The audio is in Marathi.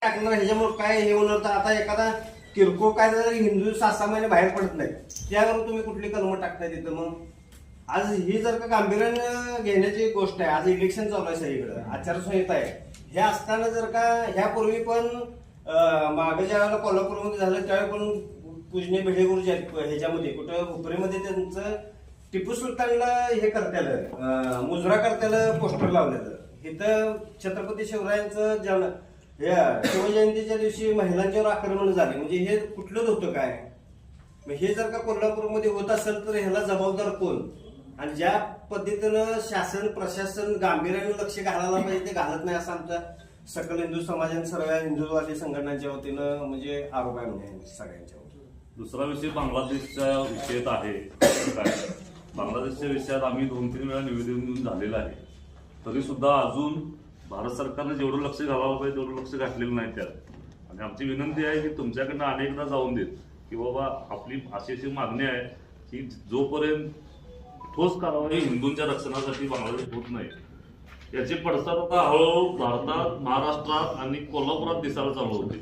टाकणार ह्याच्यामुळे काय हे होणार तर आता एखादा किरकोळ काय जर हिंदू 6-6 महिने बाहेर पडत नाही त्यावर तुम्ही कुठली कलम टाकताय तिथं मग आज ही जर का गांभीर्यानं घेण्याची गोष्ट आहे. आज इलेक्शन चालू आहे सगळीकडे, आचारसंहिता आहे. हे असताना जर का ह्यापूर्वी पण मागे ज्या वेळेला कोल्हापूरमध्ये झालं त्यावेळी पण पूजनीय भिडे गुरुजी ह्याच्यामध्ये कुठं हुपरीमध्ये त्यांचं टिपू सुलतानला हे करत्याला मुजरा करत्याला पोस्टर लावलेलं. इथं छत्रपती शिवरायांचं शिवजयंतीच्या दिवशी महिलांच्यावर आक्रमण झाले. म्हणजे हे कुठलंच होतं काय? हे जर का कोल्हापूरमध्ये होत असेल तर ह्याला जबाबदार कोण? आणि ज्या पद्धतीनं शासन प्रशासन गांभीर्याने लक्ष घालायला पाहिजे ते घालत नाही असं आमचा सकल हिंदू समाजाने सर्व हिंदुत्ववादी संघटनांच्या वतीनं म्हणजे आरोप आहे म्हणजे सगळ्यांच्या वतीनं. दुसरा विषय बांगलादेशच्या विषयात आहे. काय बांगलादेशच्या विषयात आम्ही 2-3 वेळा निवेदन देऊन झालेलं आहे. तरी सुद्धा अजून भारत सरकारने जेवढं लक्ष घालावं पाहिजे तेवढं लक्ष घातलेलं नाही त्यात. आणि आमची विनंती आहे की तुमच्याकडनं अनेकदा जाऊन देत की बाबा आपली अशी मागणी आहे की जोपर्यंत ठोस कारवाई हिंदूंच्या रक्षणासाठी बांगलादेश होत नाही याचे पडसाद आता हळूहळू भारतात, महाराष्ट्रात आणि कोल्हापुरात दिसायला चालू होते.